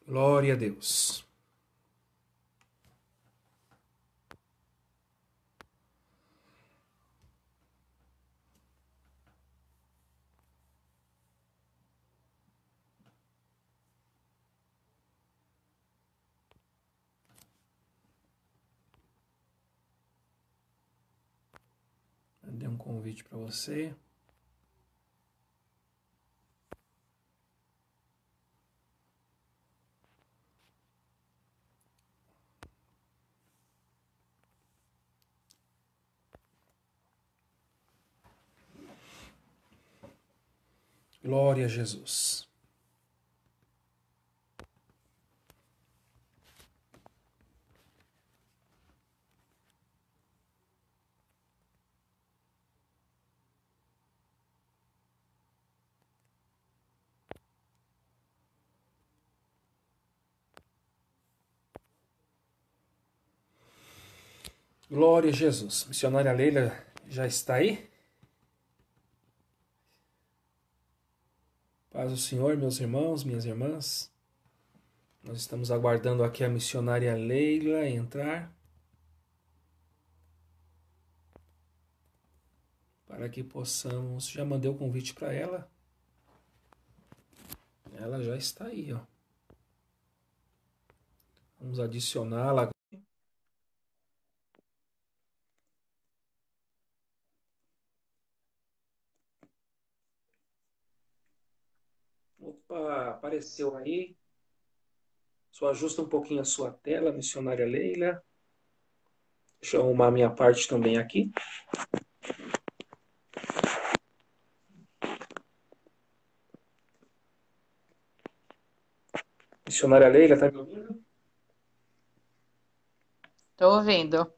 Glória a Deus. Mandei um convite para você. Glória a Jesus. Glória a Jesus. Missionária Leila já está aí? Paz do Senhor, meus irmãos, minhas irmãs. Nós estamos aguardando aqui a missionária Leila entrar, para que possamos... Já mandei o convite para ela. Ela já está aí, ó. Vamos adicioná-la. Opa, apareceu aí. Só ajusta um pouquinho a sua tela, missionária Leila. Deixa eu arrumar a minha parte também aqui. Missionária Leila, tá me ouvindo? Tô ouvindo.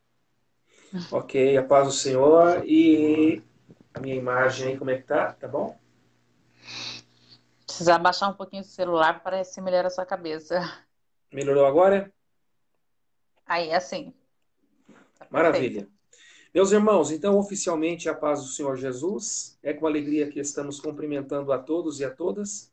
Ok, a paz do Senhor. E a minha imagem aí, como é que tá? Tá bom? Precisar baixar um pouquinho o celular para se melhorar a sua cabeça. Melhorou agora? Aí, assim, tá perfeito. Maravilha. Meus irmãos, então oficialmente a paz do Senhor Jesus. É com alegria que estamos cumprimentando a todos e a todas.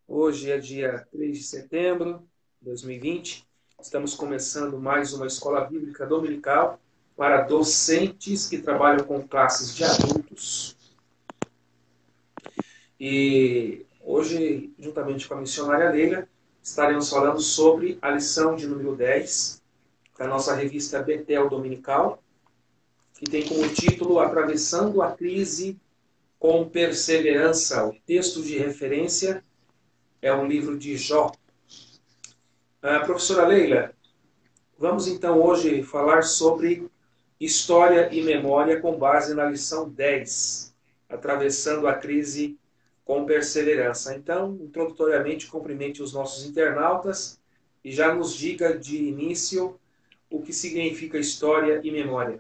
Hoje é dia 3 de setembro de 2020. Estamos começando mais uma escola bíblica dominical para docentes que trabalham com classes de adultos. E hoje, juntamente com a missionária Leila, estaremos falando sobre a lição de número 10 da nossa revista Betel Dominical, que tem como título Atravessando a Crise com Perseverança. O texto de referência é o livro de Jó. Professora Leila, vamos então hoje falar sobre história e memória com base na lição 10, Atravessando a Crise com Perseverança. Então, introdutoriamente, cumprimente os nossos internautas e já nos diga de início o que significa história e memória.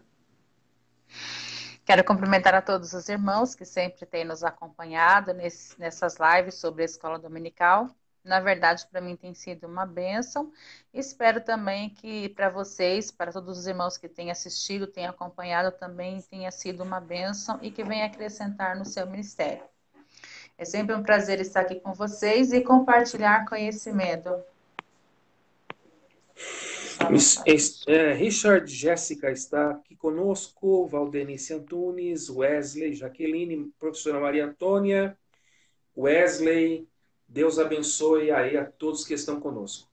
Quero cumprimentar a todos os irmãos que sempre têm nos acompanhado nessas lives sobre a escola dominical. Na verdade, para mim tem sido uma bênção. Espero também que para vocês, para todos os irmãos que têm assistido, têm acompanhado, também tenha sido uma bênção e que venha acrescentar no seu ministério. É sempre um prazer estar aqui com vocês e compartilhar conhecimento. Richard Jéssica está aqui conosco, Valdenice Antunes, Wesley, Jaqueline, professora Maria Antônia, Wesley, Deus abençoe aí a todos que estão conosco.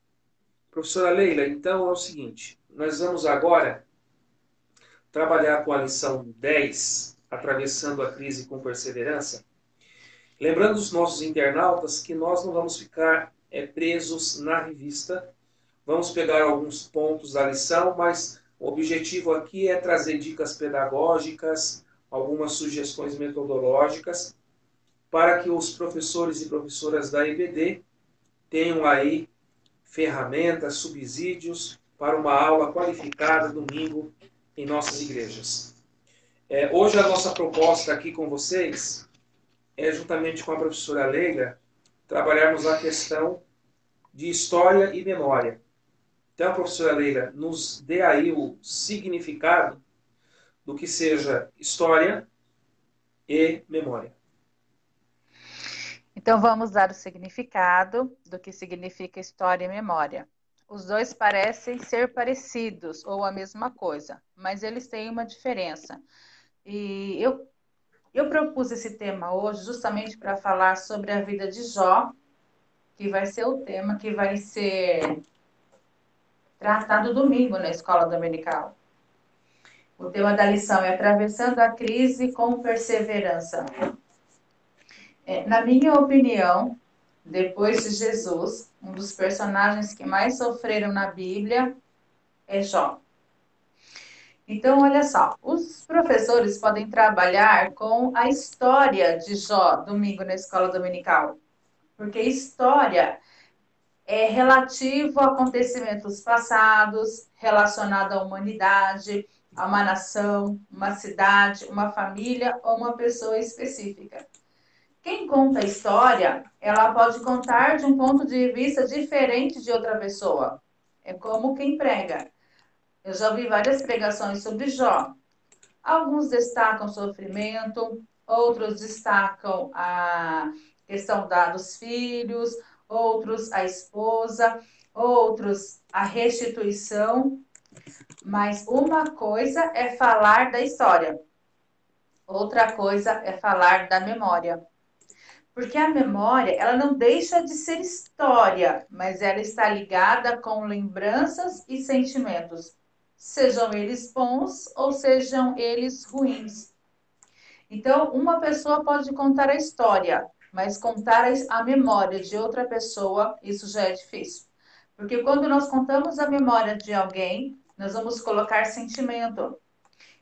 Professora Leila, então é o seguinte, nós vamos agora trabalhar com a lição 10, Atravessando a Crise com Perseverança, lembrando os nossos internautas que nós não vamos ficar presos na revista. Vamos pegar alguns pontos da lição, mas o objetivo aqui é trazer dicas pedagógicas, algumas sugestões metodológicas, para que os professores e professoras da EBD tenham aí ferramentas, subsídios para uma aula qualificada domingo em nossas igrejas. Hoje a nossa proposta aqui com vocês é, juntamente com a professora Leila, trabalharmos a questão de história e memória. Então, professora Leila, nos dê aí o significado do que seja história e memória. Então, vamos dar o significado do que significa história e memória. Os dois parecem ser parecidos ou a mesma coisa, mas eles têm uma diferença. E eu propus esse tema hoje justamente para falar sobre a vida de Jó, que vai ser o tema que vai ser tratado domingo na escola dominical. O tema da lição é Atravessando a Crise com Perseverança. Na minha opinião, depois de Jesus, um dos personagens que mais sofreram na Bíblia é Jó. Então, olha só, os professores podem trabalhar com a história de Jó domingo na escola dominical, porque história é relativo a acontecimentos passados, relacionado à humanidade, a uma nação, uma cidade, uma família ou uma pessoa específica. Quem conta a história, ela pode contar de um ponto de vista diferente de outra pessoa. É como quem prega. Eu já ouvi várias pregações sobre Jó. Alguns destacam o sofrimento, outros destacam a questão dos filhos, outros a esposa, outros a restituição. Mas uma coisa é falar da história, outra coisa é falar da memória. Porque a memória, ela não deixa de ser história, mas ela está ligada com lembranças e sentimentos, sejam eles bons ou sejam eles ruins. Então, uma pessoa pode contar a história, mas contar a memória de outra pessoa, isso já é difícil. Porque quando nós contamos a memória de alguém, nós vamos colocar sentimento.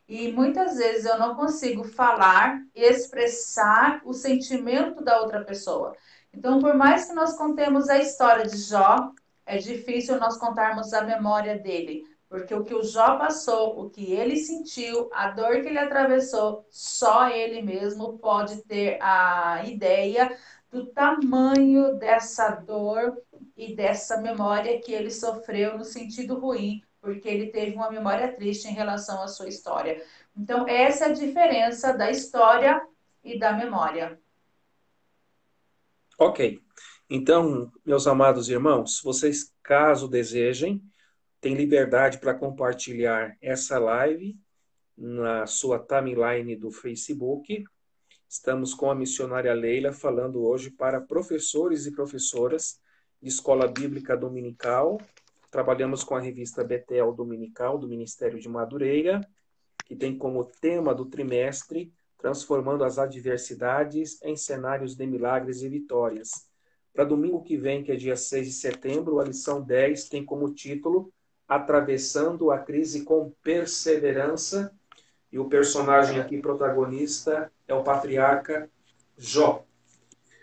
E muitas vezes eu não consigo falar e expressar o sentimento da outra pessoa. Então, por mais que nós contemos a história de Jó, é difícil nós contarmos a memória dele. Porque o que o Jó passou, o que ele sentiu, a dor que ele atravessou, só ele mesmo pode ter a ideia do tamanho dessa dor e dessa memória que ele sofreu no sentido ruim, porque ele teve uma memória triste em relação à sua história. Então, essa é a diferença da história e da memória. Ok. Então, meus amados irmãos, vocês, caso desejem, têm liberdade para compartilhar essa live na sua timeline do Facebook. Estamos com a missionária Leila falando hoje para professores e professoras de escola bíblica dominical. Trabalhamos com a revista Betel Dominical, do Ministério de Madureira, que tem como tema do trimestre Transformando as Adversidades em Cenários de Milagres e Vitórias. Para domingo que vem, que é dia 6 de setembro, a lição 10 tem como título Atravessando a Crise com Perseverança, e o personagem aqui protagonista é o patriarca Jó.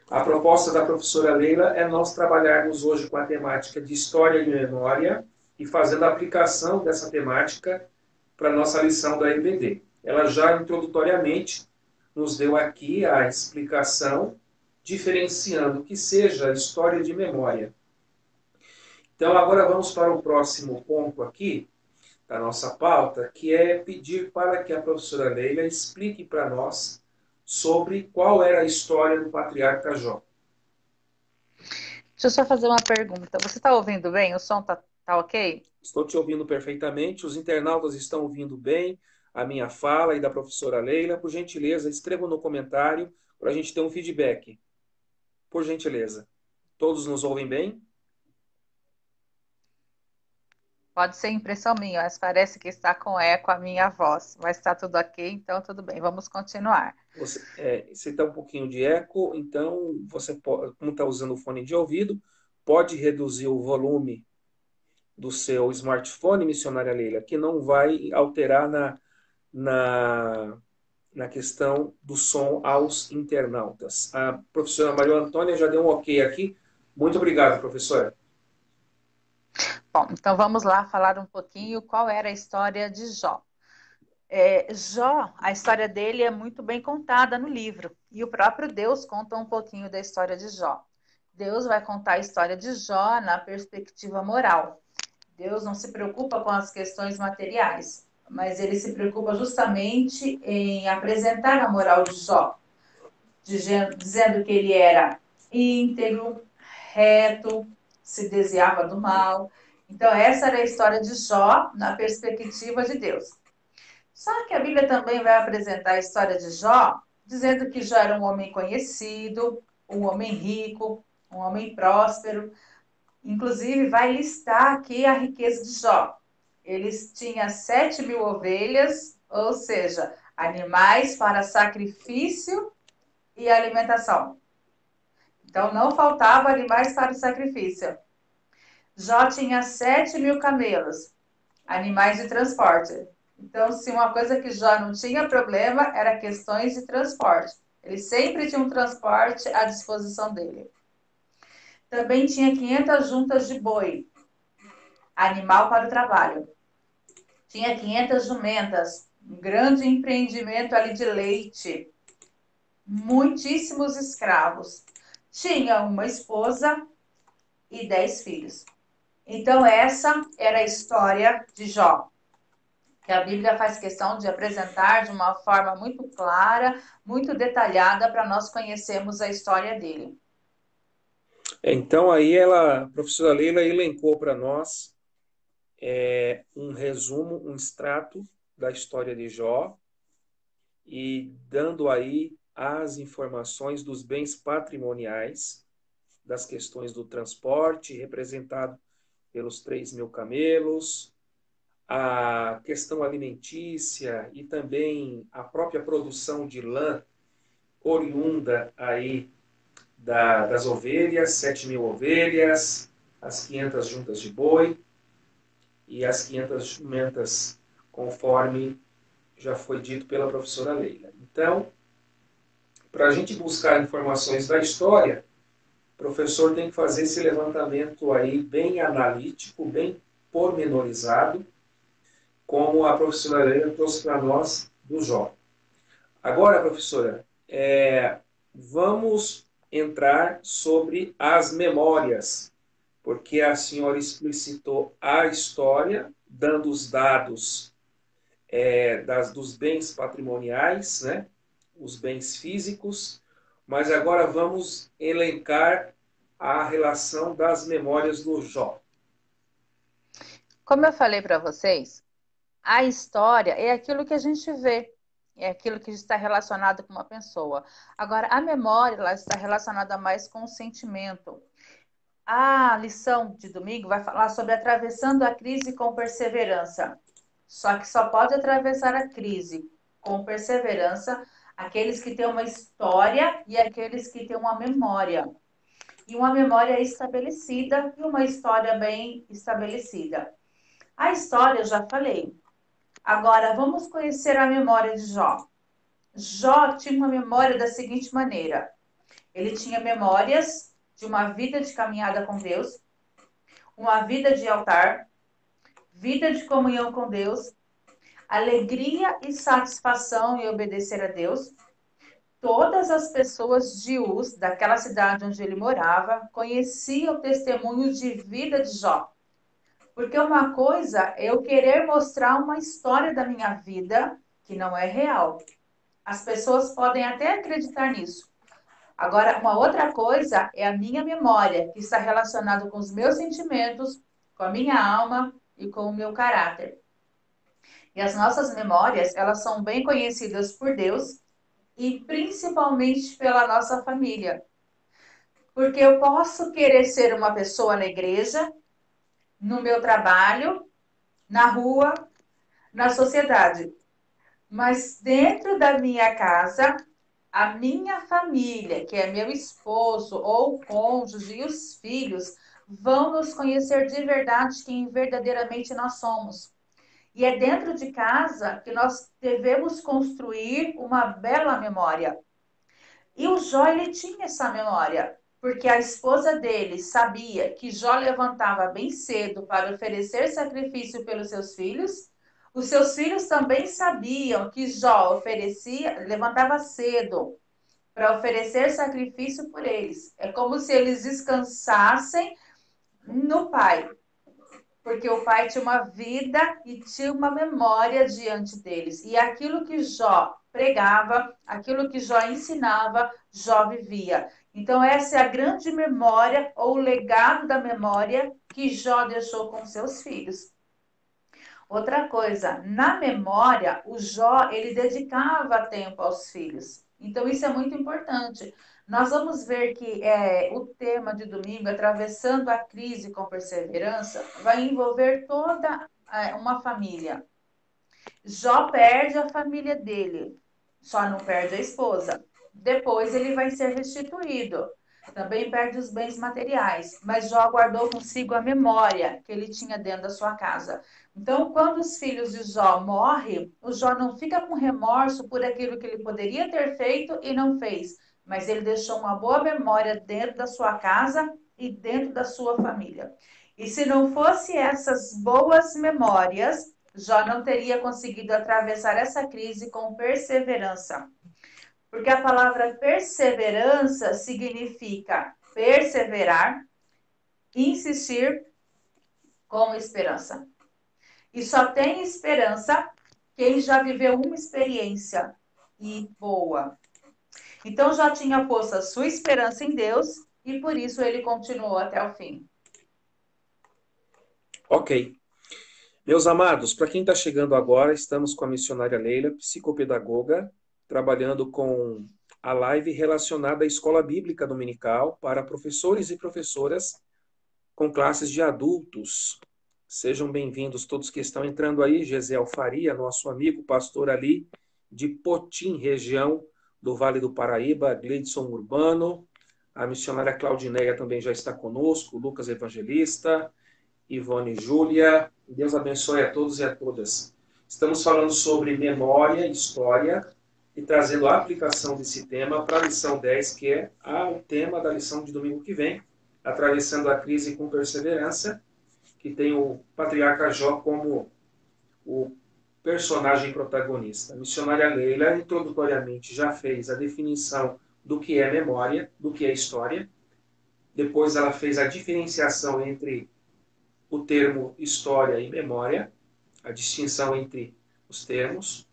A proposta da professora Leila é nós trabalharmos hoje com a temática de história e memória e fazendo a aplicação dessa temática para a nossa lição da EBD. Ela já introdutoriamente nos deu aqui a explicação, diferenciando o que seja história de memória. Então, agora vamos para o próximo ponto aqui da nossa pauta, que é pedir para que a professora Leila explique para nós sobre qual era a história do patriarca Jó. Deixa eu só fazer uma pergunta. Você está ouvindo bem? O som tá ok? Estou te ouvindo perfeitamente, os internautas estão ouvindo bem a minha fala e da professora Leila. Por gentileza, escrevam no comentário para a gente ter um feedback. Por gentileza. Todos nos ouvem bem? Pode ser impressão minha, mas parece que está com eco a minha voz. Mas está tudo ok, então tudo bem. Vamos continuar. Se está um pouquinho de eco, então você pode, como está usando o fone de ouvido, pode reduzir o volume do seu smartphone, missionária Leila, que não vai alterar na questão do som aos internautas. A professora Maria Antônia já deu um ok aqui. Muito obrigado, professora. Bom, então vamos lá falar um pouquinho qual era a história de Jó. Jó, a história dele é muito bem contada no livro. E o próprio Deus conta um pouquinho da história de Jó. Deus vai contar a história de Jó na perspectiva moral. Deus não se preocupa com as questões materiais, mas ele se preocupa justamente em apresentar a moral de Jó, dizendo que ele era íntegro, reto, se desviava do mal. Então, essa era a história de Jó na perspectiva de Deus. Só que a Bíblia também vai apresentar a história de Jó, dizendo que Jó era um homem conhecido, um homem rico, um homem próspero. Inclusive, vai listar aqui a riqueza de Jó. Eles tinham 7.000 ovelhas, ou seja, animais para sacrifício e alimentação. Então, não faltava animais para o sacrifício. Jó tinha 7.000 camelos, animais de transporte. Então, se uma coisa que Jó não tinha problema, era questões de transporte. Ele sempre tinha um transporte à disposição dele. Também tinha 500 juntas de boi, animal para o trabalho. Tinha 500 jumentas, um grande empreendimento ali de leite. Muitíssimos escravos. Tinha uma esposa e 10 filhos. Então, essa era a história de Jó, que a Bíblia faz questão de apresentar de uma forma muito clara, muito detalhada, para nós conhecermos a história dele. Então aí a professora Leila elencou para nós um resumo, um extrato da história de Jó e dando aí as informações dos bens patrimoniais, das questões do transporte, representado pelos 3.000 camelos, a questão alimentícia e também a própria produção de lã oriunda aí das ovelhas, 7.000 ovelhas, as 500 juntas de boi e as 500 jumentas, conforme já foi dito pela professora Leila. Então, para a gente buscar informações da história, o professor tem que fazer esse levantamento aí bem analítico, bem pormenorizado, como a professora Leila trouxe para nós do Jó. Agora, professora, vamos entrar sobre as memórias, porque a senhora explicitou a história, dando os dados dos bens patrimoniais, né? Os bens físicos, mas agora vamos elencar a relação das memórias do Jó. Como eu falei para vocês, a história é aquilo que a gente vê, é aquilo que está relacionado com uma pessoa. Agora, a memória ela está relacionada mais com o sentimento. A lição de domingo vai falar sobre atravessando a crise com perseverança. Só que só pode atravessar a crise com perseverança aqueles que têm uma história e aqueles que têm uma memória. E uma memória estabelecida e uma história bem estabelecida. A história eu já falei. Agora vamos conhecer a memória de Jó. Jó tinha uma memória da seguinte maneira: ele tinha memórias de uma vida de caminhada com Deus, uma vida de altar, vida de comunhão com Deus, alegria e satisfação em obedecer a Deus. Todas as pessoas de Uz, daquela cidade onde ele morava, conheciam o testemunho de vida de Jó. Porque uma coisa é eu querer mostrar uma história da minha vida que não é real. As pessoas podem até acreditar nisso. Agora, uma outra coisa é a minha memória, que está relacionada com os meus sentimentos, com a minha alma e com o meu caráter. E as nossas memórias, elas são bem conhecidas por Deus e principalmente pela nossa família. Porque eu posso querer ser uma pessoa na igreja, no meu trabalho, na rua, na sociedade. Mas dentro da minha casa, a minha família, que é meu esposo ou cônjuge e os filhos, vão nos conhecer de verdade quem verdadeiramente nós somos. E é dentro de casa que nós devemos construir uma bela memória. E o Jó, ele tinha essa memória, porque a esposa dele sabia que Jó levantava bem cedo para oferecer sacrifício pelos seus filhos. Os seus filhos também sabiam que Jó levantava cedo para oferecer sacrifício por eles. É como se eles descansassem no pai, porque o pai tinha uma vida e tinha uma memória diante deles. E aquilo que Jó pregava, aquilo que Jó ensinava, Jó vivia. Então, essa é a grande memória ou legado da memória que Jó deixou com seus filhos. Outra coisa, na memória, o Jó, ele dedicava tempo aos filhos. Então, isso é muito importante. Nós vamos ver que o tema de domingo, atravessando a crise com perseverança, vai envolver toda uma família. Jó perde a família dele, só não perde a esposa. Depois ele vai ser restituído. Também perde os bens materiais, mas Jó guardou consigo a memória que ele tinha dentro da sua casa. Então, quando os filhos de Jó morrem, o Jó não fica com remorso por aquilo que ele poderia ter feito e não fez, mas ele deixou uma boa memória dentro da sua casa e dentro da sua família. E se não fosse essas boas memórias, Jó não teria conseguido atravessar essa crise com perseverança. Porque a palavra perseverança significa perseverar, insistir com esperança. E só tem esperança quem já viveu uma experiência e boa. Então já tinha posto a sua esperança em Deus e por isso ele continuou até o fim. Ok. Meus amados, para quem está chegando agora, estamos com a missionária Leila, psicopedagoga, trabalhando com a live relacionada à escola bíblica dominical para professores e professoras com classes de adultos. Sejam bem-vindos todos que estão entrando aí. Gesiel Faria, nosso amigo pastor ali de Potim, região do Vale do Paraíba, Gleidson Urbano, a missionária Claudineia também já está conosco, Lucas Evangelista, Ivone Júlia. Deus abençoe a todos e a todas. Estamos falando sobre memória, história, e trazendo a aplicação desse tema para a lição 10, que é o tema da lição de domingo que vem, atravessando a crise com perseverança, que tem o patriarca Jó como o personagem protagonista. A missionária Leila, introdutoriamente, já fez a definição do que é memória, do que é história. Depois ela fez a diferenciação entre o termo história e memória, a distinção entre os termos.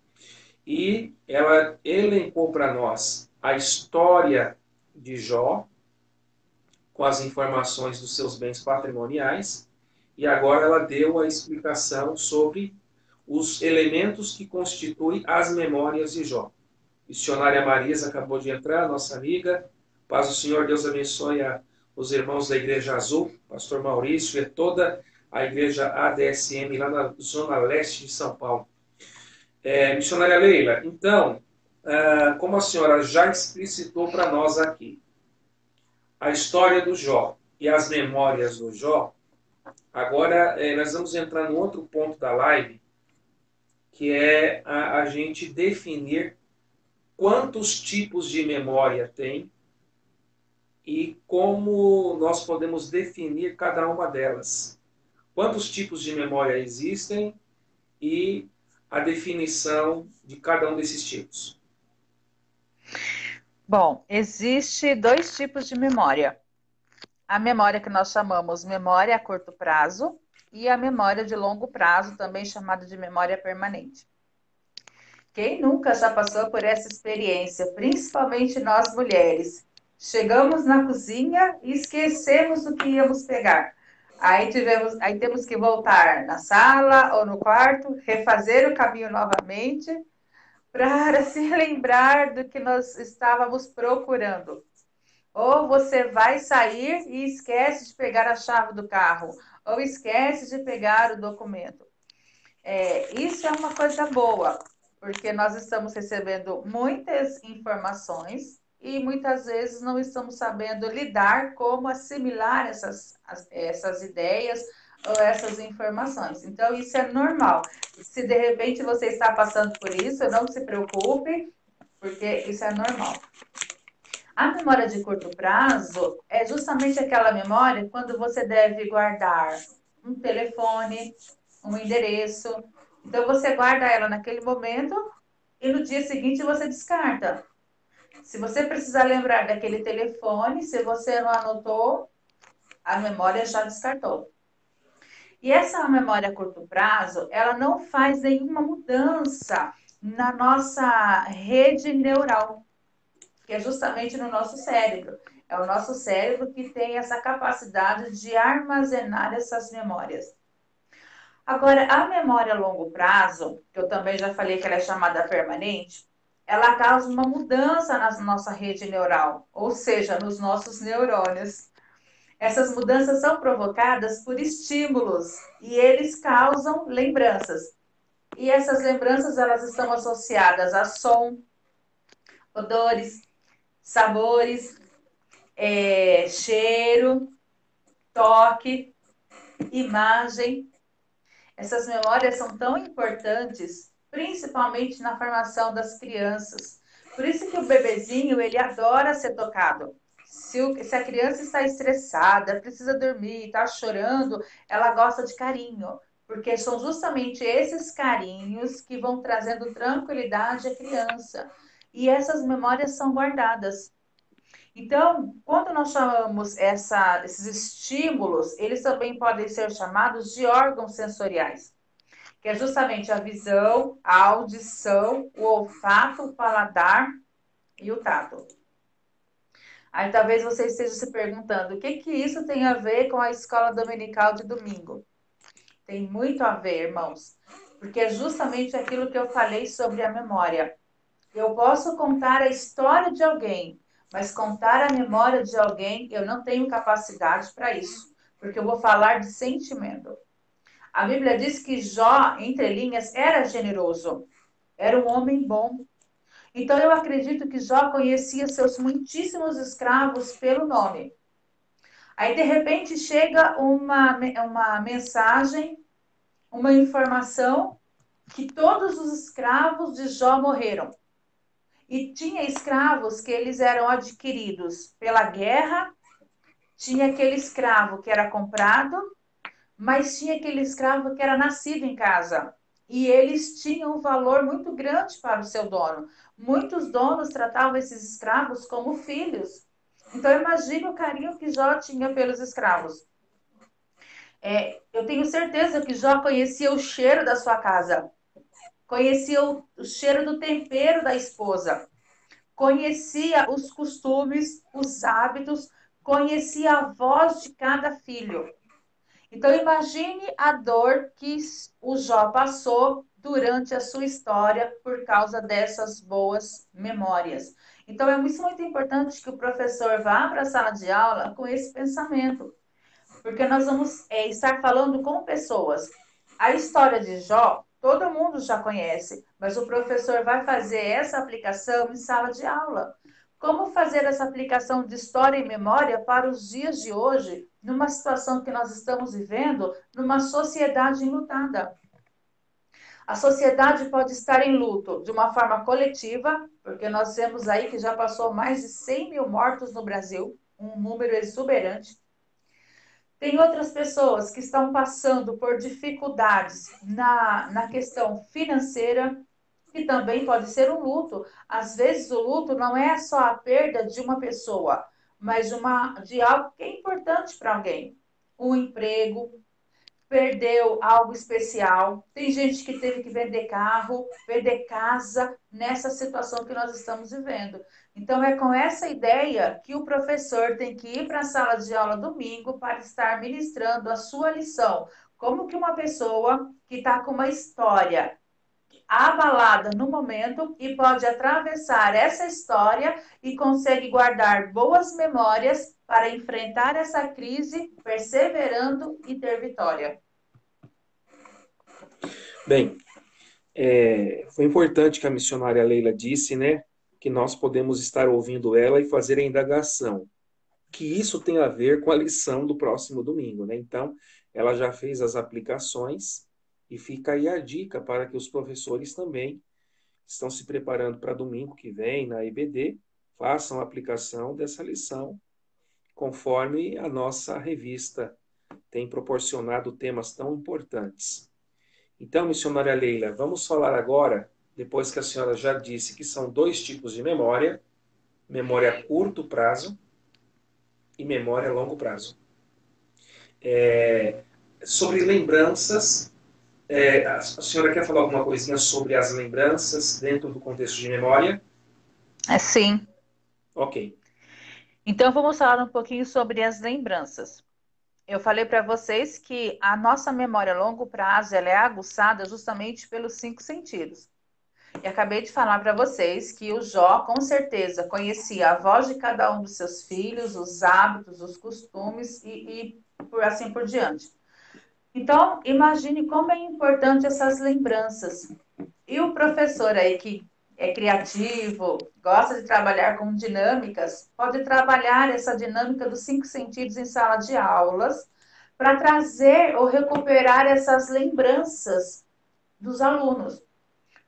E ela elencou para nós a história de Jó, com as informações dos seus bens patrimoniais, e agora ela deu a explicação sobre os elementos que constituem as memórias de Jó. Missionária Marisa acabou de entrar, nossa amiga. Paz do Senhor, Deus abençoe os irmãos da Igreja Azul, pastor Maurício e toda a Igreja ADSM lá na zona leste de São Paulo. Missionária Leila, então, como a senhora já explicitou para nós aqui, a história do Jó e as memórias do Jó, agora nós vamos entrar no outro ponto da live, que é a gente definir quantos tipos de memória tem e como nós podemos definir cada uma delas. Quantos tipos de memória existem e a definição de cada um desses tipos. Bom, existe dois tipos de memória. A memória que nós chamamos memória a curto prazo e a memória de longo prazo, também chamada de memória permanente. Quem nunca já passou por essa experiência, principalmente nós mulheres? Chegamos na cozinha e esquecemos o que íamos pegar. Aí temos que voltar na sala ou no quarto, refazer o caminho novamente para se lembrar do que nós estávamos procurando. Ou você vai sair e esquece de pegar a chave do carro, ou esquece de pegar o documento. Isso é uma coisa boa, porque nós estamos recebendo muitas informações e muitas vezes não estamos sabendo lidar como assimilar essas ideias ou essas informações. Então, isso é normal. Se de repente você está passando por isso, não se preocupe, porque isso é normal. A memória de curto prazo é justamente aquela memória quando você deve guardar um telefone, um endereço. Então, você guarda ela naquele momento e no dia seguinte você descarta. Se você precisar lembrar daquele telefone, se você não anotou, a memória já descartou. E essa memória a curto prazo, ela não faz nenhuma mudança na nossa rede neural, que é justamente no nosso cérebro. É o nosso cérebro que tem essa capacidade de armazenar essas memórias. Agora, a memória a longo prazo, que eu também já falei que ela é chamada permanente, ela causa uma mudança na nossa rede neural, ou seja, nos nossos neurônios. Essas mudanças são provocadas por estímulos e eles causam lembranças. E essas lembranças elas estão associadas a som, odores, sabores, cheiro, toque, imagem. Essas memórias são tão importantes, principalmente na formação das crianças. Por isso que o bebezinho, ele adora ser tocado. Se a criança está estressada, precisa dormir, está chorando, ela gosta de carinho, porque são justamente esses carinhos que vão trazendo tranquilidade à criança. E essas memórias são guardadas. Então, quando nós chamamos esses estímulos, eles também podem ser chamados de órgãos sensoriais, que é justamente a visão, a audição, o olfato, o paladar e o tato. Aí talvez você esteja se perguntando, o que isso tem a ver com a escola dominical de domingo? Tem muito a ver, irmãos, porque é justamente aquilo que eu falei sobre a memória. Eu posso contar a história de alguém, mas contar a memória de alguém, eu não tenho capacidade para isso, porque eu vou falar de sentimento. A Bíblia diz que Jó, entre linhas, era generoso, era um homem bom. Então eu acredito que Jó conhecia seus muitíssimos escravos pelo nome. Aí de repente chega uma mensagem, uma informação que todos os escravos de Jó morreram. E tinha escravos que eles eram adquiridos pela guerra, tinha aquele escravo que era comprado, mas tinha aquele escravo que era nascido em casa. E eles tinham um valor muito grande para o seu dono. Muitos donos tratavam esses escravos como filhos. Então, imagine o carinho que Jó tinha pelos escravos. Eu tenho certeza que Jó conhecia o cheiro da sua casa, conhecia o cheiro do tempero da esposa, conhecia os costumes, os hábitos, conhecia a voz de cada filho. Então, imagine a dor que o Jó passou durante a sua história por causa dessas boas memórias. Então, é muito importante que o professor vá para a sala de aula com esse pensamento, porque nós vamos estar falando com pessoas. A história de Jó, todo mundo já conhece, mas o professor vai fazer essa aplicação em sala de aula. Como fazer essa aplicação de história e memória para os dias de hoje, numa situação que nós estamos vivendo, numa sociedade enlutada? A sociedade pode estar em luto de uma forma coletiva, porque nós vemos aí que já passou mais de 100 mil mortos no Brasil, um número exuberante. Tem outras pessoas que estão passando por dificuldades na questão financeira, que também pode ser um luto. Às vezes o luto não é só a perda de uma pessoa, mas de algo que é importante para alguém. Um emprego, perdeu algo especial. Tem gente que teve que vender carro, vender casa nessa situação que nós estamos vivendo. Então, é com essa ideia que o professor tem que ir para a sala de aula domingo para estar ministrando a sua lição. Como que uma pessoa que está com uma história abalada no momento e pode atravessar essa história e consegue guardar boas memórias para enfrentar essa crise, perseverando e ter vitória. Bem, foi importante que a missionária Leila disse, né, que nós podemos estar ouvindo ela e fazer a indagação, que isso tem a ver com a lição do próximo domingo, né? Então, ela já fez as aplicações e fica aí a dica para que os professores também estão se preparando para domingo que vem na IBD, façam a aplicação dessa lição, conforme a nossa revista tem proporcionado temas tão importantes. Então, missionária Leila, vamos falar agora, depois que a senhora já disse que são dois tipos de memória, memória a curto prazo e memória a longo prazo. Sobre lembranças, a senhora quer falar alguma coisinha sobre as lembranças dentro do contexto de memória? Sim. Ok. Então, vamos falar um pouquinho sobre as lembranças. Eu falei para vocês que a nossa memória a longo prazo ela é aguçada justamente pelos cinco sentidos. E acabei de falar para vocês que o Jó, com certeza, conhecia a voz de cada um dos seus filhos, os hábitos, os costumes e por assim por diante. Então, imagine como é importante essas lembranças. E o professor aí que é criativo, gosta de trabalhar com dinâmicas, pode trabalhar essa dinâmica dos cinco sentidos em sala de aulas para trazer ou recuperar essas lembranças dos alunos.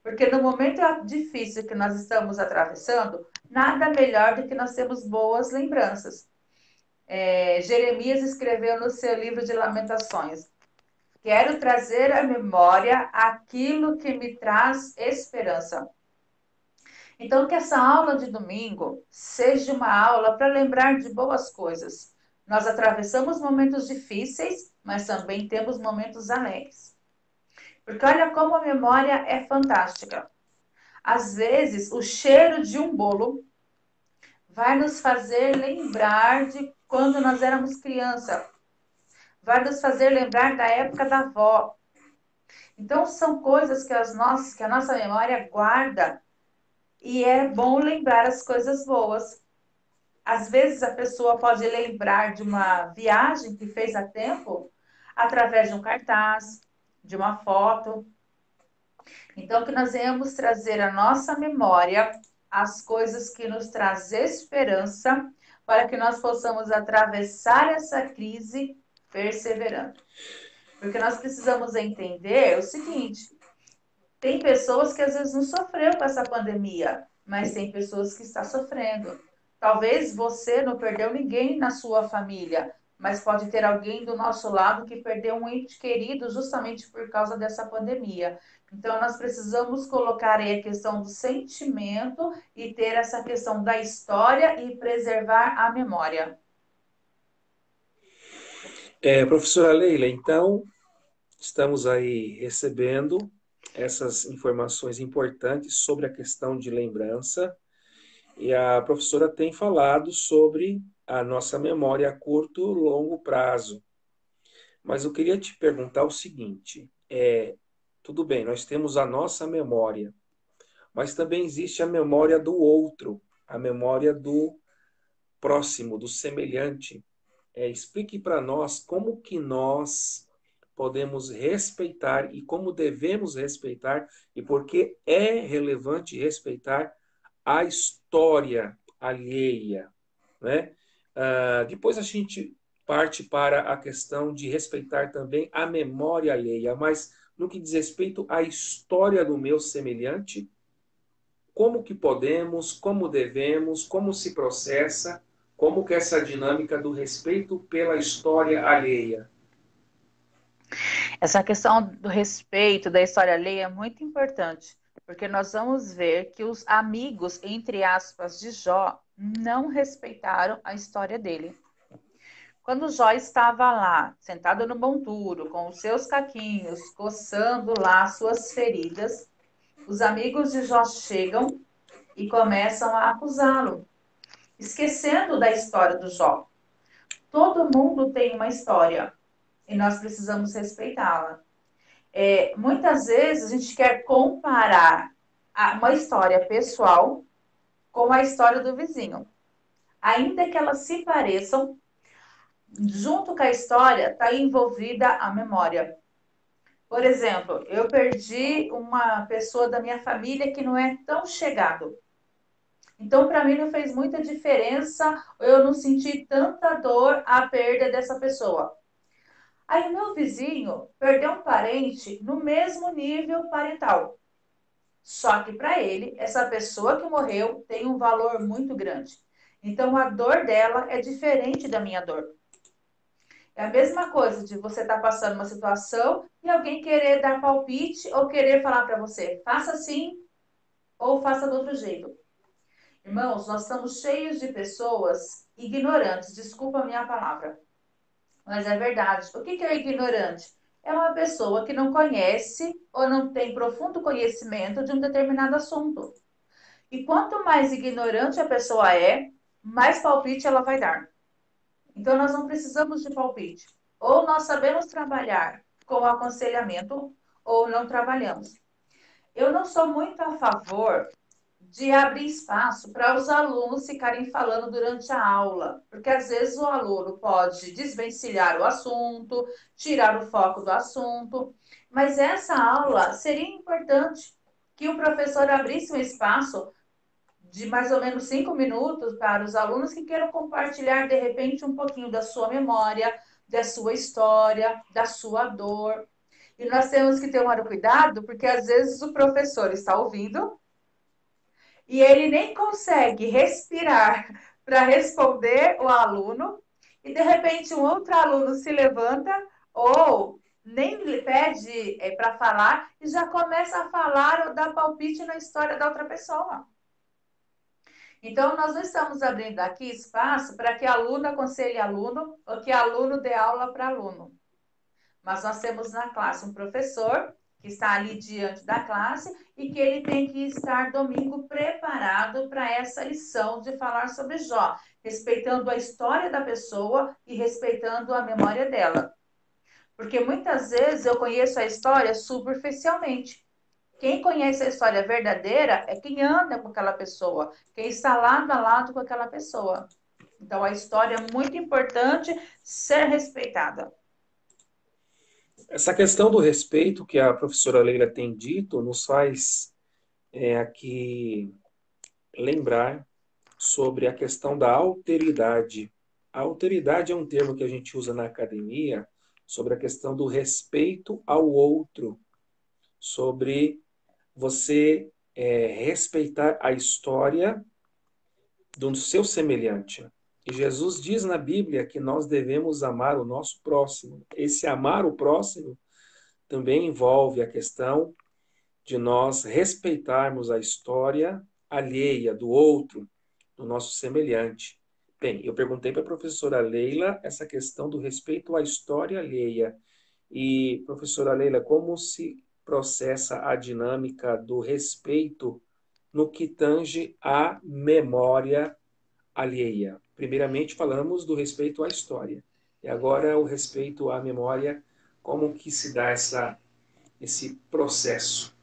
Porque no momento difícil que nós estamos atravessando, nada melhor do que nós termos boas lembranças. Jeremias escreveu no seu livro de Lamentações: quero trazer à memória aquilo que me traz esperança. Então, que essa aula de domingo seja uma aula para lembrar de boas coisas. Nós atravessamos momentos difíceis, mas também temos momentos alegres. Porque olha como a memória é fantástica. Às vezes, o cheiro de um bolo vai nos fazer lembrar de quando nós éramos criança. Vai nos fazer lembrar da época da avó. Então, são coisas que a nossa memória guarda e é bom lembrar as coisas boas. Às vezes, a pessoa pode lembrar de uma viagem que fez há tempo através de um cartaz, de uma foto. Então, que nós venhamos trazer à nossa memória as coisas que nos trazem esperança para que nós possamos atravessar essa crise perseverando. Porque nós precisamos entender o seguinte: tem pessoas que às vezes não sofreu com essa pandemia, mas tem pessoas que estão sofrendo. Talvez você não perdeu ninguém na sua família, mas pode ter alguém do nosso lado que perdeu um ente querido justamente por causa dessa pandemia. Então, nós precisamos colocar aí a questão do sentimento e ter essa questão da história e preservar a memória. Professora Leila, então, estamos aí recebendo essas informações importantes sobre a questão de lembrança. E a professora tem falado sobre a nossa memória a curto e longo prazo. Mas eu queria te perguntar o seguinte: tudo bem, nós temos a nossa memória, mas também existe a memória do outro, a memória do próximo, do semelhante. Explique para nós como que nós podemos respeitar e como devemos respeitar e por que é relevante respeitar a história alheia, né? Depois a gente parte para a questão de respeitar também a memória alheia, mas no que diz respeito à história do meu semelhante, como que podemos, como devemos, como se processa, como que essa dinâmica do respeito pela história alheia. Essa questão do respeito da história alheia é muito importante, porque nós vamos ver que os amigos, entre aspas, de Jó, não respeitaram a história dele. Quando Jó estava lá, sentado no monturo, com os seus caquinhos, coçando lá suas feridas, os amigos de Jó chegam e começam a acusá-lo, esquecendo da história do Jó. Todo mundo tem uma história e nós precisamos respeitá-la. Muitas vezes a gente quer comparar uma história pessoal com a história do vizinho. Ainda que elas se pareçam, junto com a história está envolvida a memória. Por exemplo, eu perdi uma pessoa da minha família que não é tão chegado. Então, para mim, não fez muita diferença, eu não senti tanta dor a perda dessa pessoa. Aí, o meu vizinho perdeu um parente no mesmo nível parental. Só que para ele, essa pessoa que morreu tem um valor muito grande. Então, a dor dela é diferente da minha dor. É a mesma coisa de você estar passando uma situação e alguém querer dar palpite ou querer falar para você, faça assim ou faça do outro jeito. Irmãos, nós estamos cheios de pessoas ignorantes, desculpa a minha palavra, mas é verdade. O que é ignorante? É uma pessoa que não conhece ou não tem profundo conhecimento de um determinado assunto. E quanto mais ignorante a pessoa é, mais palpite ela vai dar. Então, nós não precisamos de palpite. Ou nós sabemos trabalhar com aconselhamento, ou não trabalhamos. Eu não sou muito a favor de abrir espaço para os alunos ficarem falando durante a aula, porque às vezes o aluno pode desvencilhar o assunto, tirar o foco do assunto, mas essa aula seria importante que o professor abrisse um espaço de mais ou menos 5 minutos para os alunos que queiram compartilhar de repente um pouquinho da sua memória, da sua história, da sua dor. E nós temos que ter um cuidado, porque às vezes o professor está ouvindo e ele nem consegue respirar para responder o aluno, e de repente um outro aluno se levanta ou nem lhe pede para falar e já começa a falar ou dar palpite na história da outra pessoa. Então, nós não estamos abrindo aqui espaço para que aluno aconselhe aluno ou que aluno dê aula para aluno. Mas nós temos na classe um professor que está ali diante da classe e que ele tem que estar domingo preparado para essa lição de falar sobre Jó, respeitando a história da pessoa e respeitando a memória dela. Porque muitas vezes eu conheço a história superficialmente. Quem conhece a história verdadeira é quem anda com aquela pessoa, quem está lado a lado com aquela pessoa. Então, a história é muito importante ser respeitada. Essa questão do respeito que a professora Leila tem dito nos faz aqui lembrar sobre a questão da alteridade. A alteridade é um termo que a gente usa na academia sobre a questão do respeito ao outro, sobre você respeitar a história do seu semelhante. E Jesus diz na Bíblia que nós devemos amar o nosso próximo. Esse amar o próximo também envolve a questão de nós respeitarmos a história alheia do outro, do nosso semelhante. Bem, eu perguntei para a professora Leila essa questão do respeito à história alheia. E, professora Leila, como se processa a dinâmica do respeito no que tange à memória alheia? Primeiramente, falamos do respeito à história. E agora o respeito à memória, como que se dá esse processo?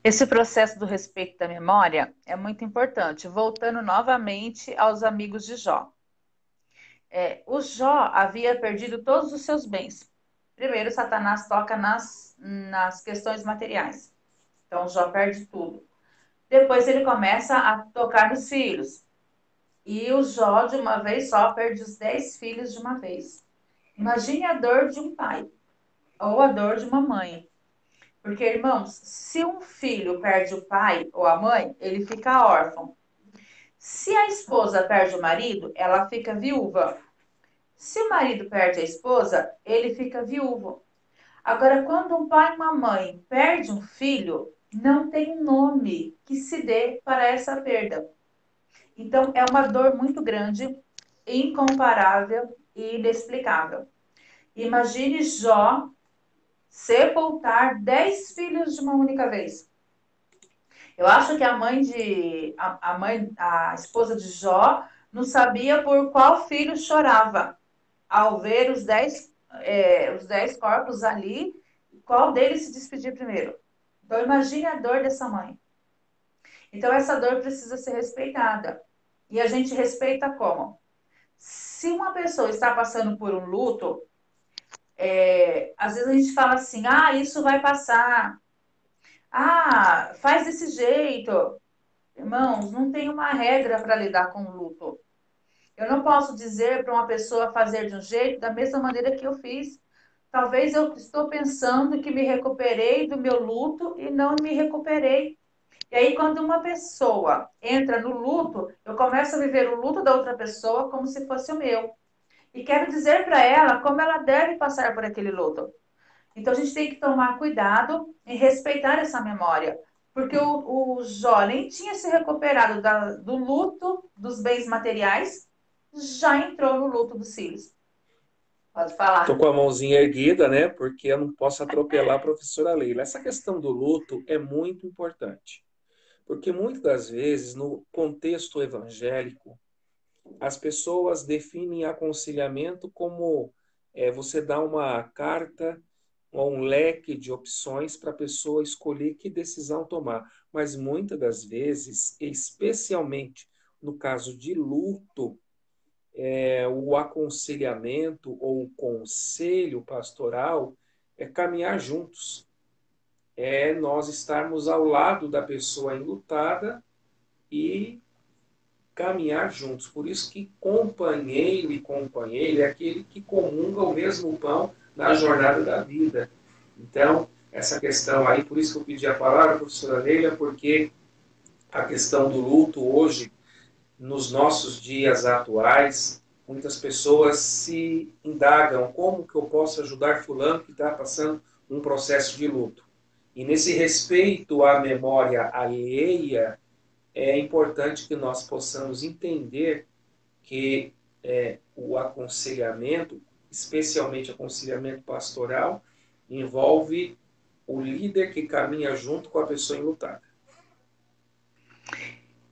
Esse processo do respeito da memória é muito importante. Voltando novamente aos amigos de Jó. O Jó havia perdido todos os seus bens. Primeiro, Satanás toca nas questões materiais. Então, Jó perde tudo. Depois, ele começa a tocar nos filhos. E o Jó, de uma vez só, perde os 10 filhos de uma vez. Imagine a dor de um pai ou a dor de uma mãe. Porque, irmãos, se um filho perde o pai ou a mãe, ele fica órfão. Se a esposa perde o marido, ela fica viúva. Se o marido perde a esposa, ele fica viúvo. Agora, quando um pai e uma mãe perde um filho, não tem nome que se dê para essa perda. Então, é uma dor muito grande, incomparável e inexplicável. Imagine Jó sepultar 10 filhos de uma única vez. Eu acho que a esposa de Jó, não sabia por qual filho chorava ao ver os 10 corpos ali, qual deles se despedir primeiro. Então, imagine a dor dessa mãe. Então, essa dor precisa ser respeitada. E a gente respeita como? Se uma pessoa está passando por um luto, às vezes a gente fala assim, isso vai passar. Faz desse jeito. Irmãos, não tem uma regra para lidar com o luto. Eu não posso dizer para uma pessoa fazer de um jeito da mesma maneira que eu fiz. Talvez eu estou pensando que me recuperei do meu luto e não me recuperei. E aí, quando uma pessoa entra no luto, eu começo a viver o luto da outra pessoa como se fosse o meu. E quero dizer para ela como ela deve passar por aquele luto. Então, a gente tem que tomar cuidado em respeitar essa memória. Porque o Jó nem tinha se recuperado do luto dos bens materiais, já entrou no luto dos filhos. Pode Estou falar. com a mãozinha erguida, né? Porque eu não posso atropelar a professora Leila. Essa questão do luto é muito importante. Porque muitas das vezes, no contexto evangélico, as pessoas definem aconselhamento como você dá uma carta ou um leque de opções para a pessoa escolher que decisão tomar. Mas muitas das vezes, especialmente no caso de luto, o aconselhamento ou o conselho pastoral é caminhar juntos, é nós estarmos ao lado da pessoa enlutada e caminhar juntos. Por isso que companheiro e companheira é aquele que comunga o mesmo pão na jornada da vida. Então, essa questão aí, por isso que eu pedi a palavra, professora Leila, porque a questão do luto hoje, nos nossos dias atuais, muitas pessoas se indagam como que eu posso ajudar fulano que está passando um processo de luto. E nesse respeito à memória alheia, é importante que nós possamos entender que o aconselhamento, especialmente aconselhamento pastoral, envolve o líder que caminha junto com a pessoa enlutada.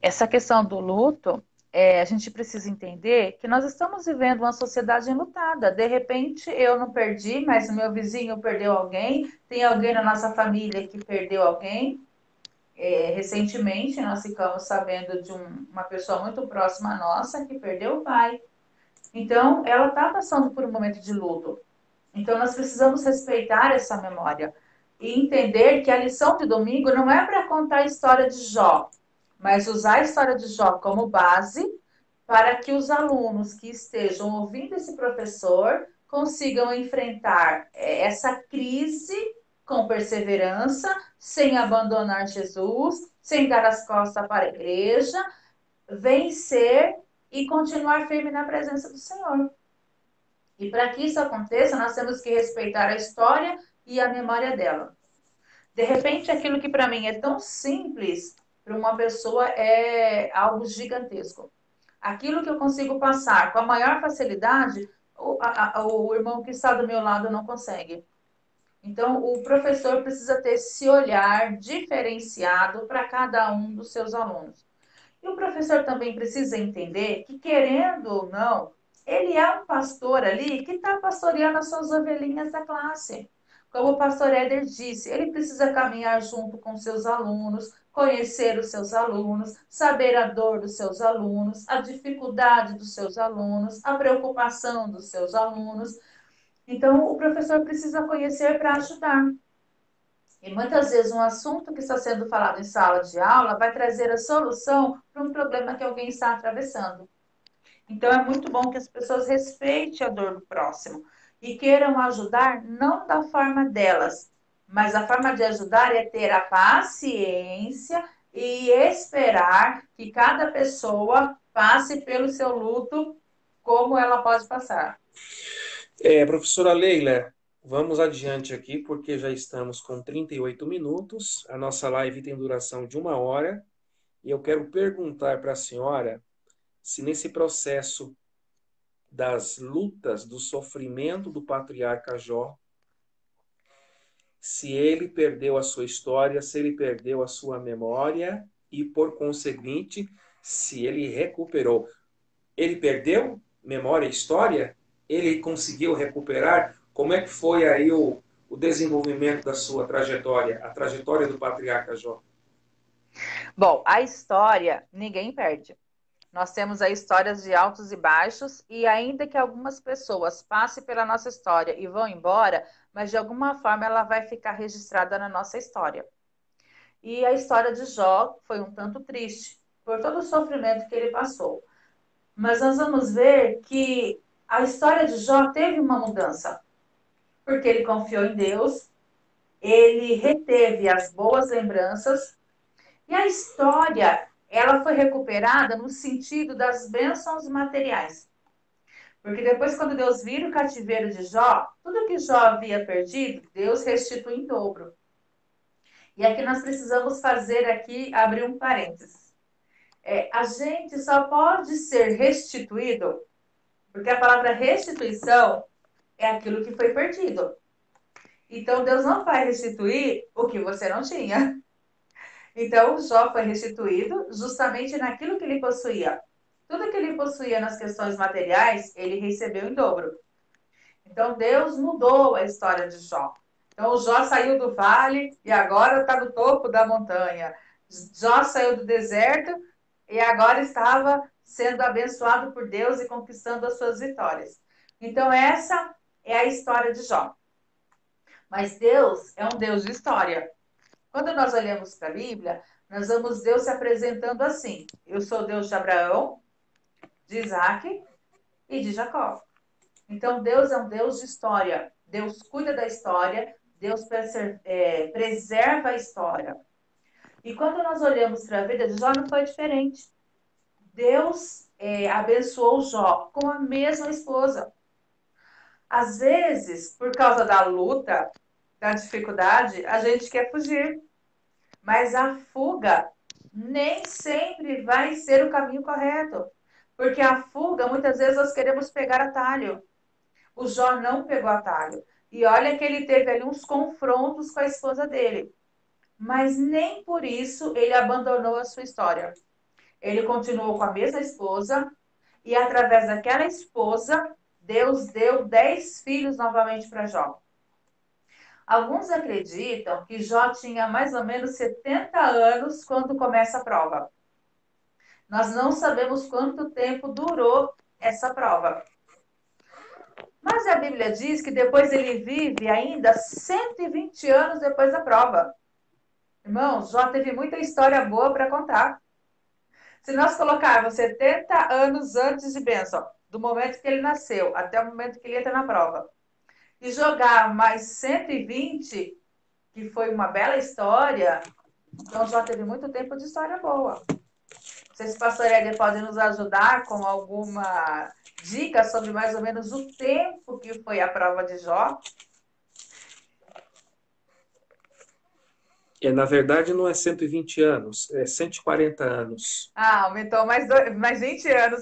Essa questão do luto, a gente precisa entender que nós estamos vivendo uma sociedade enlutada. De repente, eu não perdi, mas o meu vizinho perdeu alguém, tem alguém na nossa família que perdeu alguém. Recentemente, nós ficamos sabendo de uma pessoa muito próxima a nossa que perdeu o pai. Então, ela está passando por um momento de luto. Então, nós precisamos respeitar essa memória e entender que a lição de domingo não é para contar a história de Jó, mas usar a história de Jó como base para que os alunos que estejam ouvindo esse professor consigam enfrentar essa crise com perseverança, sem abandonar Jesus, sem dar as costas para a igreja, vencer e continuar firme na presença do Senhor. E para que isso aconteça, nós temos que respeitar a história e a memória dela. De repente, aquilo que para mim é tão simples, para uma pessoa é algo gigantesco. Aquilo que eu consigo passar com a maior facilidade, o irmão que está do meu lado não consegue. Então, o professor precisa ter esse olhar diferenciado para cada um dos seus alunos. E o professor também precisa entender que, querendo ou não, ele é um pastor ali que está pastoreando as suas ovelhinhas da classe. Como o pastor Éder disse, ele precisa caminhar junto com seus alunos, conhecer os seus alunos, saber a dor dos seus alunos, a dificuldade dos seus alunos, a preocupação dos seus alunos. Então, o professor precisa conhecer para ajudar. E muitas vezes um assunto que está sendo falado em sala de aula vai trazer a solução para um problema que alguém está atravessando. Então é muito bom que as pessoas respeitem a dor do próximo e queiram ajudar não da forma delas, mas a forma de ajudar é ter a paciência e esperar que cada pessoa passe pelo seu luto como ela pode passar. Professora Leila, vamos adiante aqui, porque já estamos com 38 minutos. A nossa live tem duração de 1 hora. E eu quero perguntar para a senhora se nesse processo das lutas, do sofrimento do patriarca Jó, se ele perdeu a sua história, se ele perdeu a sua memória e, por conseguinte, se ele recuperou. Ele perdeu memória e história? Ele conseguiu recuperar? Como é que foi aí o desenvolvimento da sua trajetória, a trajetória do patriarca Jó? Bom, a história ninguém perde. Nós temos aí histórias de altos e baixos, e ainda que algumas pessoas passem pela nossa história e vão embora, mas de alguma forma ela vai ficar registrada na nossa história. E a história de Jó foi um tanto triste, por todo o sofrimento que ele passou. Mas nós vamos ver que a história de Jó teve uma mudança, porque ele confiou em Deus, ele reteve as boas lembranças, e a história ela foi recuperada no sentido das bênçãos materiais. Porque depois, quando Deus vira o cativeiro de Jó, tudo que Jó havia perdido, Deus restitui em dobro. E aqui nós precisamos fazer aqui, abrir um parênteses. A gente só pode ser restituído, porque a palavra restituição é aquilo que foi perdido. Então, Deus não vai restituir o que você não tinha. Então, Jó foi restituído justamente naquilo que ele possuía. Tudo que ele possuía nas questões materiais, ele recebeu em dobro. Então, Deus mudou a história de Jó. Então, Jó saiu do vale e agora está no topo da montanha. Jó saiu do deserto e agora estava sendo abençoado por Deus e conquistando as suas vitórias. Então, essa é a história de Jó. Mas Deus é um Deus de história. Quando nós olhamos para a Bíblia, nós vemos Deus se apresentando assim: eu sou Deus de Abraão, de Isaac e de Jacó. Então, Deus é um Deus de história. Deus cuida da história, Deus preserva a história. E quando nós olhamos para a vida de Jó, não foi diferente. Deus abençoou Jó com a mesma esposa. Às vezes, por causa da luta, da dificuldade, a gente quer fugir. Mas a fuga nem sempre vai ser o caminho correto. Porque a fuga, muitas vezes, nós queremos pegar atalho. O Jó não pegou atalho. E olha que ele teve ali uns confrontos com a esposa dele. Mas nem por isso ele abandonou a sua história. Ele continuou com a mesma esposa. E através daquela esposa, Deus deu 10 filhos novamente para Jó. Alguns acreditam que Jó tinha mais ou menos 70 anos quando começa a prova. Nós não sabemos quanto tempo durou essa prova. Mas a Bíblia diz que depois ele vive ainda 120 anos depois da prova. Irmãos, Jó teve muita história boa para contar. Se nós colocarmos 70 anos antes de bênção, do momento que ele nasceu até o momento que ele entra na prova, e jogar mais 120, que foi uma bela história, então Jó teve muito tempo de história boa. Não sei se o pastor Éder pode nos ajudar com alguma dica sobre mais ou menos o tempo que foi a prova de Jó. Na verdade, não é 120 anos, é 140 anos. Ah, aumentou mais 20 anos.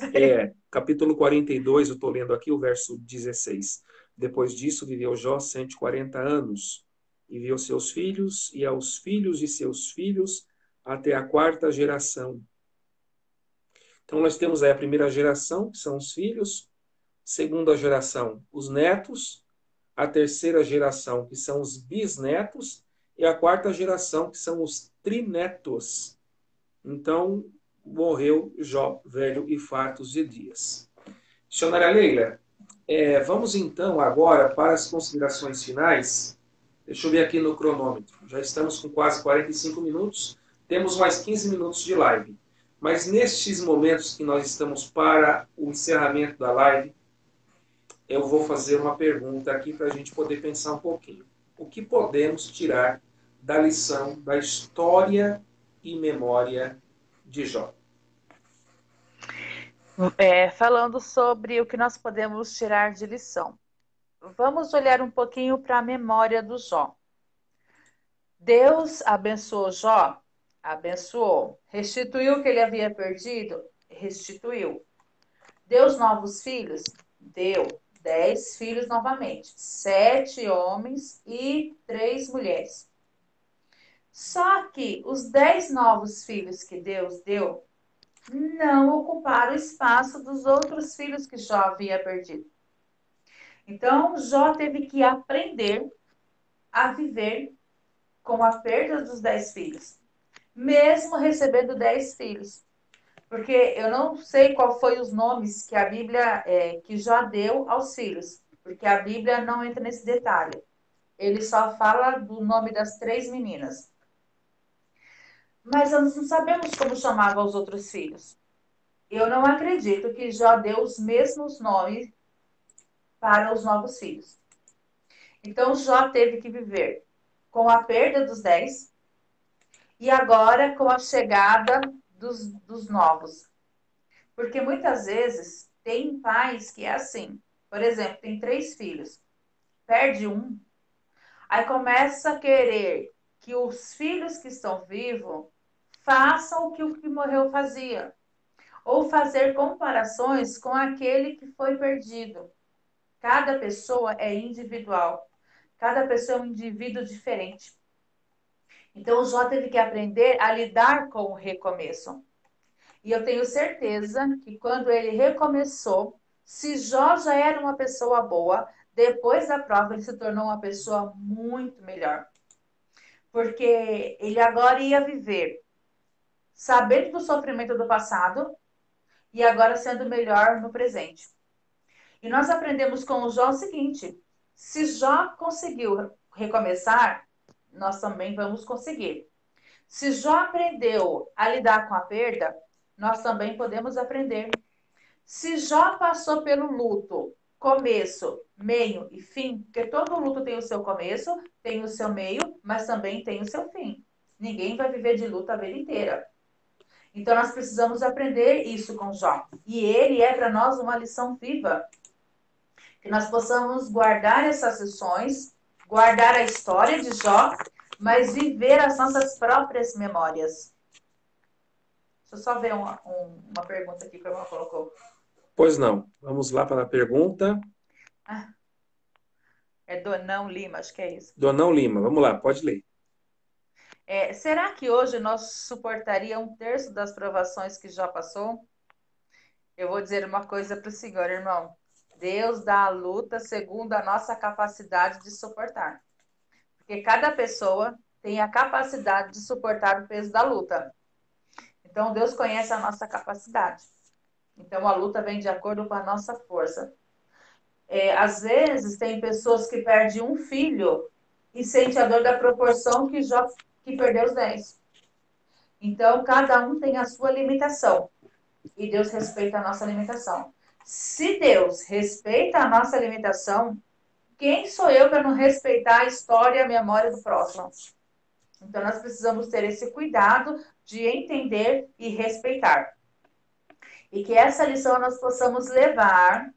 Capítulo 42, eu estou lendo aqui o verso 16. Depois disso, viveu Jó 140 anos, e viu seus filhos e aos filhos de seus filhos até a quarta geração. Então, nós temos aí a primeira geração, que são os filhos, segunda geração, os netos, a terceira geração, que são os bisnetos, e a quarta geração, que são os trinetos. Então, morreu Jó, velho e fartos de dias. Missionária Leila, vamos então agora para as considerações finais. Deixa eu ver aqui no cronômetro. Já estamos com quase 45 minutos. Temos mais 15 minutos de live. Mas nestes momentos que nós estamos para o encerramento da live, eu vou fazer uma pergunta aqui para a gente poder pensar um pouquinho. O que podemos tirar da lição da história e memória de Jó? Falando sobre o que nós podemos tirar de lição. Vamos olhar um pouquinho para a memória do Jó. Deus abençoou Jó? Abençoou. Restituiu o que ele havia perdido? Restituiu. Deu os novos filhos? Deu. 10 filhos novamente. 7 homens e 3 mulheres. Só que os 10 novos filhos que Deus deu não ocuparam o espaço dos outros filhos que Jó havia perdido. Então, Jó teve que aprender a viver com a perda dos 10 filhos, mesmo recebendo 10 filhos. Porque eu não sei qual foi os nomes que a Bíblia, que Jó deu aos filhos, porque a Bíblia não entra nesse detalhe. Ele só fala do nome das 3 meninas. Mas nós não sabemos como chamava os outros filhos. Eu não acredito que Jó deu os mesmos nomes para os novos filhos. Então, Jó teve que viver com a perda dos 10 e agora com a chegada dos novos. Porque muitas vezes tem pais que é assim. Por exemplo, tem 3 filhos, perde um, aí começa a querer que os filhos que estão vivos façam o que o que morreu fazia. Ou fazer comparações com aquele que foi perdido. Cada pessoa é individual. Cada pessoa é um indivíduo diferente. Então, o Jó teve que aprender a lidar com o recomeço. E eu tenho certeza que quando ele recomeçou, se Jó já era uma pessoa boa, depois da prova ele se tornou uma pessoa muito melhor. Porque ele agora ia viver sabendo do sofrimento do passado e agora sendo melhor no presente. E nós aprendemos com o Jó o seguinte: se Jó conseguiu recomeçar, nós também vamos conseguir. Se Jó aprendeu a lidar com a perda, nós também podemos aprender. Se Jó passou pelo luto, começo, meio e fim, porque todo luto tem o seu começo, tem o seu meio, mas também tem o seu fim. Ninguém vai viver de luto a vida inteira. Então nós precisamos aprender isso com Jó. E ele é para nós uma lição viva. Que nós possamos guardar essas lições, guardar a história de Jó, mas viver as nossas próprias memórias. Deixa eu só ver uma pergunta aqui que a irmã colocou. Pois não. Vamos lá para a pergunta. É Donão Lima, acho que é isso. Donão Lima, vamos lá, pode ler. Será que hoje nós suportaria 1/3 das provações que já passou? Eu vou dizer uma coisa para o senhor, irmão. Deus dá a luta segundo a nossa capacidade de suportar. Porque cada pessoa tem a capacidade de suportar o peso da luta. Então, Deus conhece a nossa capacidade. Então, a luta vem de acordo com a nossa força. Às vezes, tem pessoas que perdem um filho e sente a dor da proporção que perdeu os 10. Então, cada um tem a sua limitação. E Deus respeita a nossa limitação. Se Deus respeita a nossa limitação, quem sou eu para não respeitar a história e a memória do próximo? Então, nós precisamos ter esse cuidado de entender e respeitar. E que essa lição nós possamos levar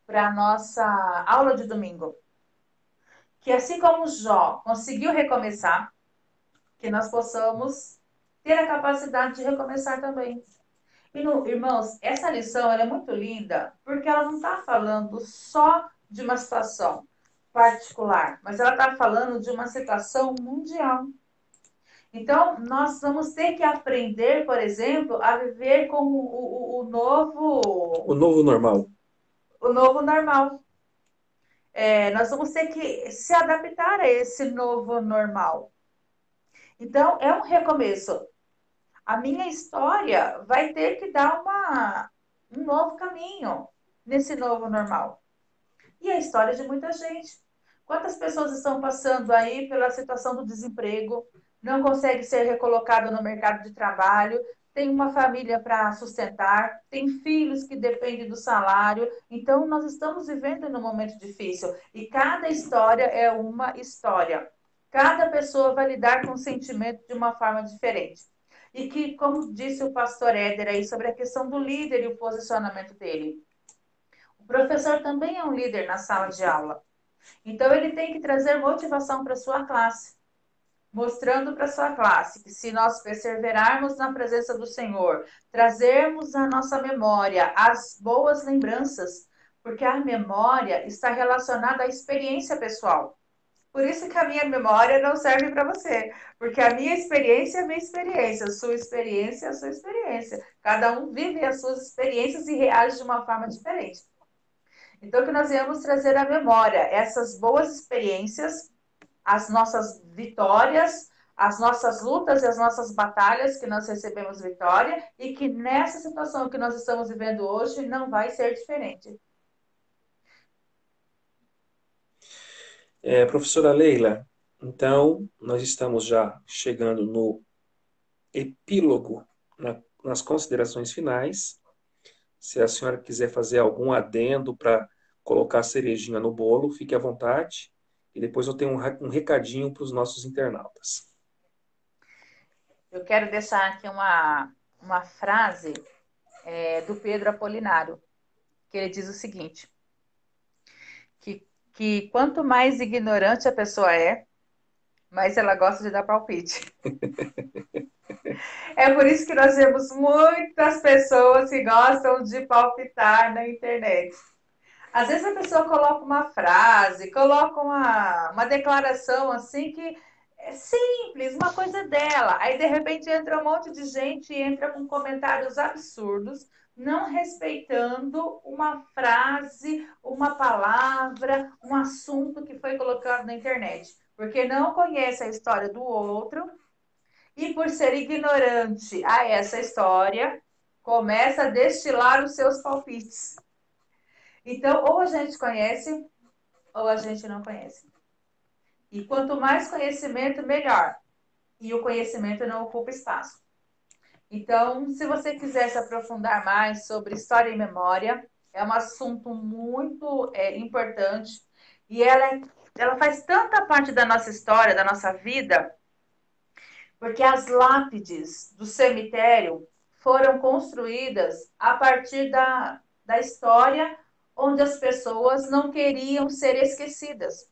para a nossa aula de domingo. Que assim como Jó conseguiu recomeçar, que nós possamos ter a capacidade de recomeçar também. E, irmãos, essa lição ela é muito linda, porque ela não está falando só de uma situação particular, mas ela está falando de uma situação mundial. Então, nós vamos ter que aprender, por exemplo, a viver com o O novo normal. o novo normal. Nós vamos ter que se adaptar a esse novo normal. Então, é um recomeço. A minha história vai ter que dar um novo caminho nesse novo normal. E a história de muita gente. Quantas pessoas estão passando aí pela situação do desemprego, não consegue ser recolocado no mercado de trabalho, tem uma família para sustentar, tem filhos que dependem do salário. Então, nós estamos vivendo num momento difícil. E cada história é uma história. Cada pessoa vai lidar com o sentimento de uma forma diferente. E que, como disse o pastor Éder aí sobre a questão do líder e o posicionamento dele, o professor também é um líder na sala de aula. Então, ele tem que trazer motivação para a sua classe, mostrando para a sua classe que se nós perseverarmos na presença do Senhor, trazermos à nossa memória as boas lembranças, porque a memória está relacionada à experiência pessoal. Por isso que a minha memória não serve para você, porque a minha experiência é a minha experiência, a sua experiência é a sua experiência. Cada um vive as suas experiências e reage de uma forma diferente. Então, que nós viemos trazer à memória essas boas experiências, as nossas vitórias, as nossas lutas e as nossas batalhas que nós recebemos vitória e que nessa situação que nós estamos vivendo hoje não vai ser diferente. Professora Leila, então nós estamos já chegando no epílogo, nas considerações finais. Se a senhora quiser fazer algum adendo para colocar a cerejinha no bolo, fique à vontade. E depois eu tenho um recadinho para os nossos internautas. Eu quero deixar aqui uma frase do Pedro Apolinário, que ele diz o seguinte, que quanto mais ignorante a pessoa é, mais ela gosta de dar palpite. É por isso que nós vemos muitas pessoas que gostam de palpitar na internet. Às vezes a pessoa coloca uma frase, coloca uma declaração assim que É simples, uma coisa dela. Aí, de repente, entra um monte de gente e entra com comentários absurdos, não respeitando uma frase, uma palavra, um assunto que foi colocado na internet. Porque não conhece a história do outro e, por ser ignorante a essa história, começa a destilar os seus palpites. Então, ou a gente conhece, ou a gente não conhece. E quanto mais conhecimento, melhor. E o conhecimento não ocupa espaço. Então, se você quiser se aprofundar mais sobre história e memória, é um assunto muito importante e ela faz tanta parte da nossa história, da nossa vida, porque as lápides do cemitério foram construídas a partir da história onde as pessoas não queriam ser esquecidas.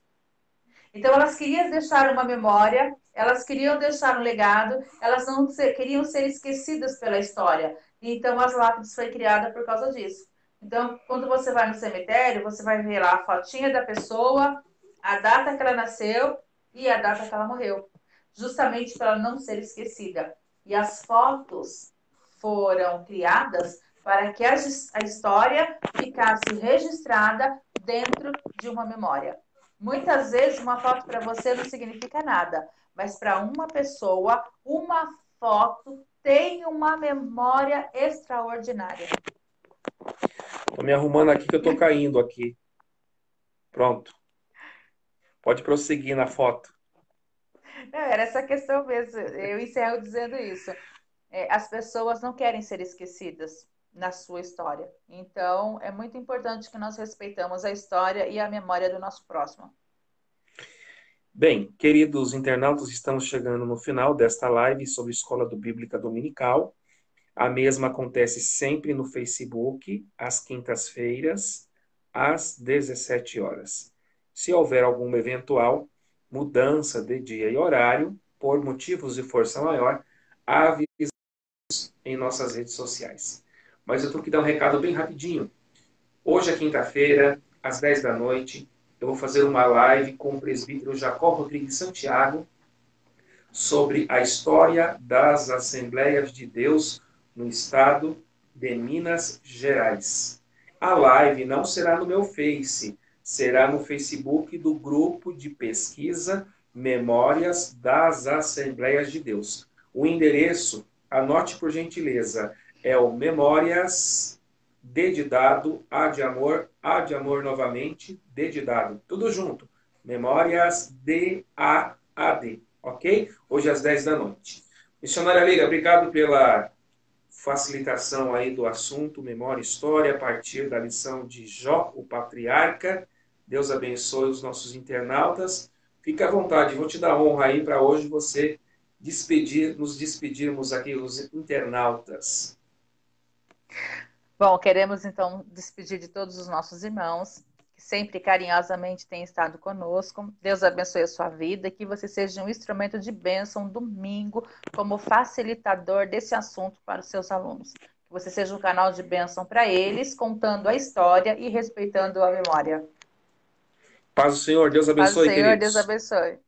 Então, elas queriam deixar uma memória, elas queriam deixar um legado, elas não queriam ser esquecidas pela história. Então, as lápides foi criada por causa disso. Então, quando você vai no cemitério, você vai ver lá a fotinha da pessoa, a data que ela nasceu e a data que ela morreu, justamente para ela não ser esquecida. E as fotos foram criadas para que a história ficasse registrada dentro de uma memória. Muitas vezes uma foto para você não significa nada, mas para uma pessoa, uma foto tem uma memória extraordinária. Tô me arrumando aqui que eu tô caindo aqui. Pronto. Pode prosseguir na foto. Não, era essa questão mesmo. Eu encerro dizendo isso. As pessoas não querem ser esquecidas na sua história. Então, é muito importante que nós respeitamos a história e a memória do nosso próximo. Bem, queridos internautas, estamos chegando no final desta live sobre Escola do Bíblica Dominical. A mesma acontece sempre no Facebook, às quintas-feiras, às 17 horas. Se houver alguma eventual mudança de dia e horário, por motivos de força maior, avise em nossas redes sociais. Mas eu tenho que dar um recado bem rapidinho. Hoje é quinta-feira, às 10 da noite, eu vou fazer uma live com o presbítero Jacó Rodrigues Santiago sobre a história das Assembleias de Deus no estado de Minas Gerais. A live não será no meu Face, será no Facebook do grupo de pesquisa Memórias das Assembleias de Deus. O endereço, anote por gentileza, é o Memórias D de dado, A de amor novamente, D de dado. Tudo junto. Memórias D-A-A-D. Ok? Hoje às 10 da noite. Missionária Lívia, obrigado pela facilitação aí do assunto Memória e História a partir da lição de Jó, o patriarca. Deus abençoe os nossos internautas. Fique à vontade, vou te dar honra aí para hoje você nos despedirmos aqui, os internautas. Bom, queremos então despedir de todos os nossos irmãos, que sempre carinhosamente têm estado conosco. Deus abençoe a sua vida, que você seja um instrumento de bênção domingo, como facilitador desse assunto para os seus alunos. Que você seja um canal de bênção para eles, contando a história e respeitando a memória. Paz do Senhor, Deus Paz do abençoe, Senhor, Deus queridos. abençoe.